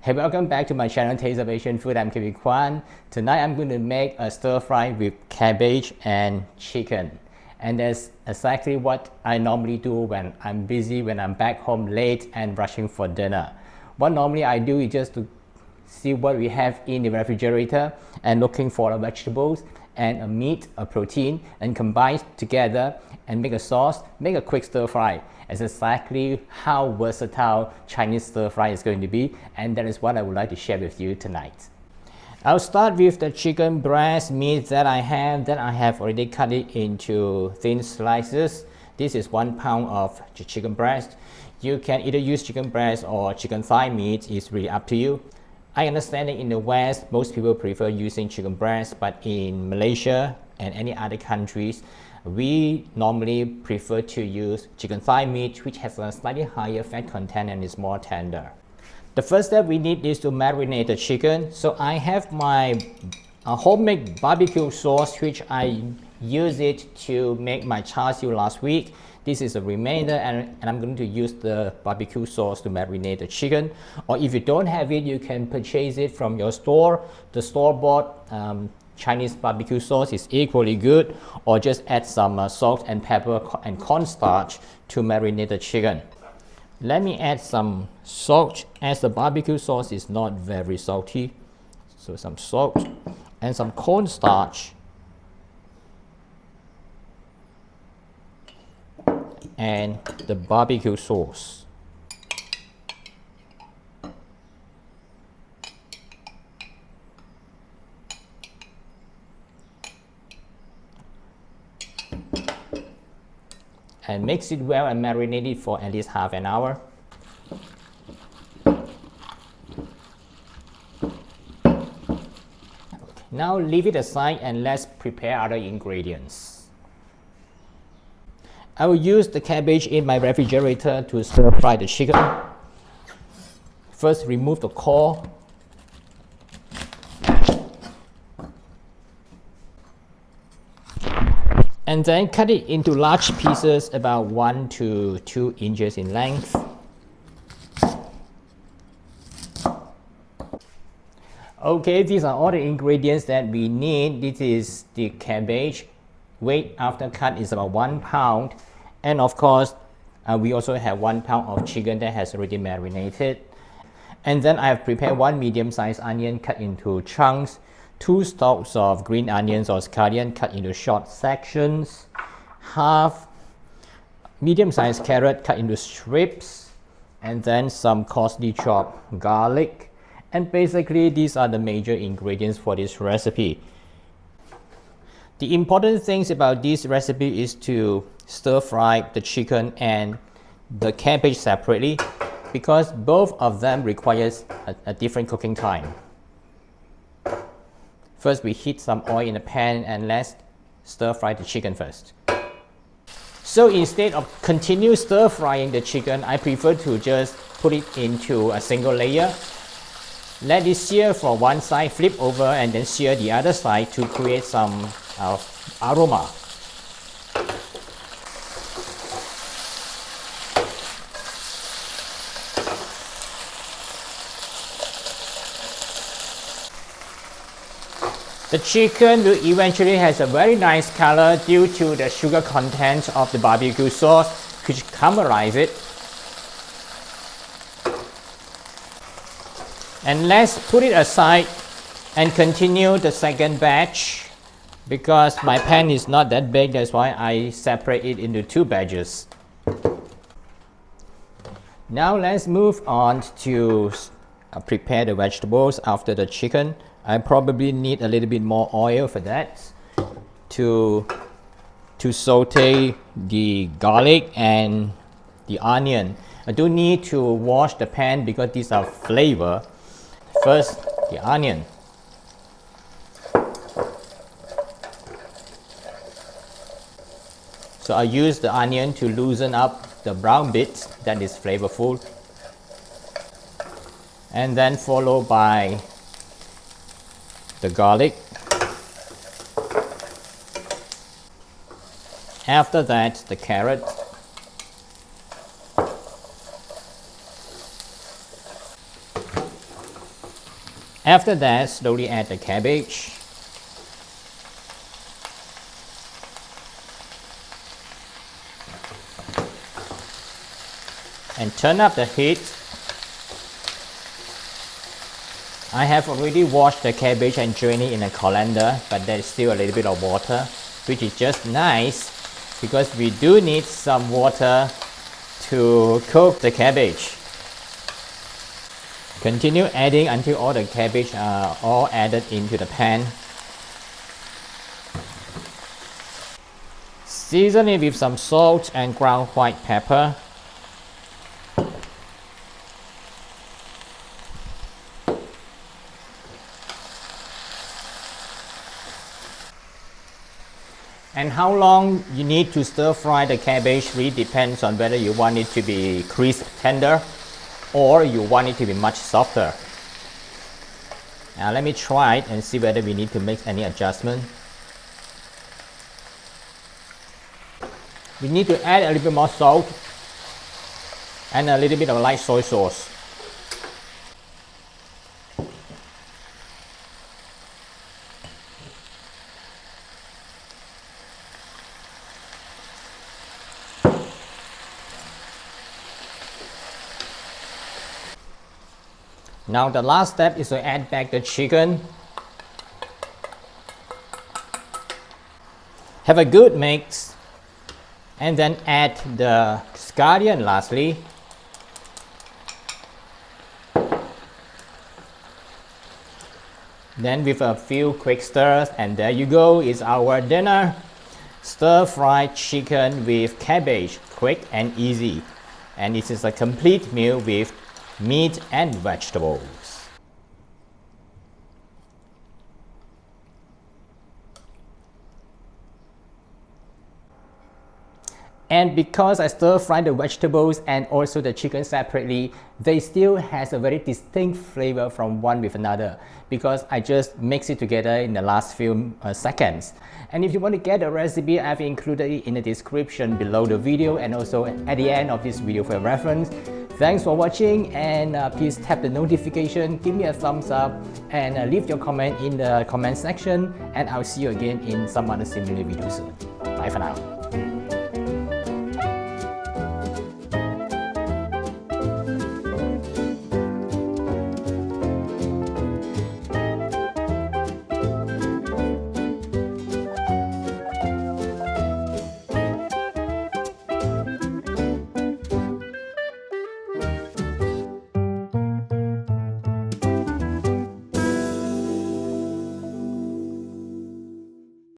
Hey, welcome back to my channel Taste of Asian Food. I'm Kevin Kwan. Tonight I'm going to make a stir fry with cabbage and chicken. And that's exactly what I normally do when I'm busy, when I'm back home late and rushing for dinner. What normally I do is just to see what we have in the refrigerator and looking for the vegetables and a meat, a protein, and combine together and make a sauce, make a quick stir fry. It's exactly how versatile Chinese stir fry is going to be, and that is what I would like to share with you tonight. I'll start with the chicken breast meat that I have already cut it into thin slices. This is 1 pound of chicken breast. You can either use chicken breast or chicken thigh meat, it's really up to you. I understand that in the West, most people prefer using chicken breast, but in Malaysia and any other countries, we normally prefer to use chicken thigh meat, which has a slightly higher fat content and is more tender. The first step we need is to marinate the chicken. So I have my homemade barbecue sauce, which I used it to make my Char Siu last week. This is a remainder, and I'm going to use the barbecue sauce to marinate the chicken. Or if you don't have it, you can purchase it from your store. The store-bought Chinese barbecue sauce is equally good, or just add some salt and pepper and cornstarch to marinate the chicken. Let me add some salt, as the barbecue sauce is not very salty. So some salt and some cornstarch and the barbecue sauce. And mix it well and marinate it for at least half an hour. Now leave it aside and let's prepare other ingredients. I will use the cabbage in my refrigerator to stir fry the chicken. First, remove the core. And then cut it into large pieces about 1 to 2 inches in length. Okay, these are all the ingredients that we need. This is the cabbage. Weight after cut is about 1 pound. And of course, we also have 1 pound of chicken that has already marinated. And then I have prepared 1 medium-sized onion cut into chunks, 2 stalks of green onions or scallions cut into short sections, half medium-sized carrot cut into strips, and then some coarsely chopped garlic. And basically, these are the major ingredients for this recipe. The important things about this recipe is to stir fry the chicken and the cabbage separately, because both of them requires a different cooking time. First, we heat some oil in a pan and let's stir fry the chicken first. So instead of continue stir frying the chicken, I prefer to just put it into a single layer. Let it sear from one side, flip over, and then sear the other side to create some aroma. The chicken will eventually has a very nice color due to the sugar content of the barbecue sauce, which caramelizes it. And let's put it aside and continue the second batch, because my pan is not that big, that's why I separate it into 2 batches. Now let's move on to prepare the vegetables after the chicken. I probably need a little bit more oil for that to saute the garlic and the onion. I do need to wash the pan because these are flavor. First, the onion. So I use the onion to loosen up the brown bits that is flavorful. And then followed by the garlic. After that, the carrot. After that, slowly add the cabbage. And turn up the heat. I have already washed the cabbage and drained it in a colander, but there is still a little bit of water, which is just nice because we do need some water to cook the cabbage. Continue adding until all the cabbage are all added into the pan. Season it with some salt and ground white pepper. And how long you need to stir fry the cabbage really depends on whether you want it to be crisp tender or you want it to be much softer. Now let me try it and see whether we need to make any adjustment. We need to add a little bit more salt and a little bit of light soy sauce. Now the last step is to add back the chicken. Have a good mix and then add the scallion lastly. Then with a few quick stirs, and there you go, is our dinner. Stir-fried chicken with cabbage, quick and easy. And it is a complete meal with meat and vegetables. And because I stir fry the vegetables and also the chicken separately, they still has a very distinct flavor from one with another because I just mix it together in the last few seconds. And if you want to get the recipe, I've included it in the description below the video and also at the end of this video for reference. Thanks for watching, and please tap the notification, give me a thumbs up, and leave your comment in the comment section, and I'll see you again in some other similar video soon. Bye for now.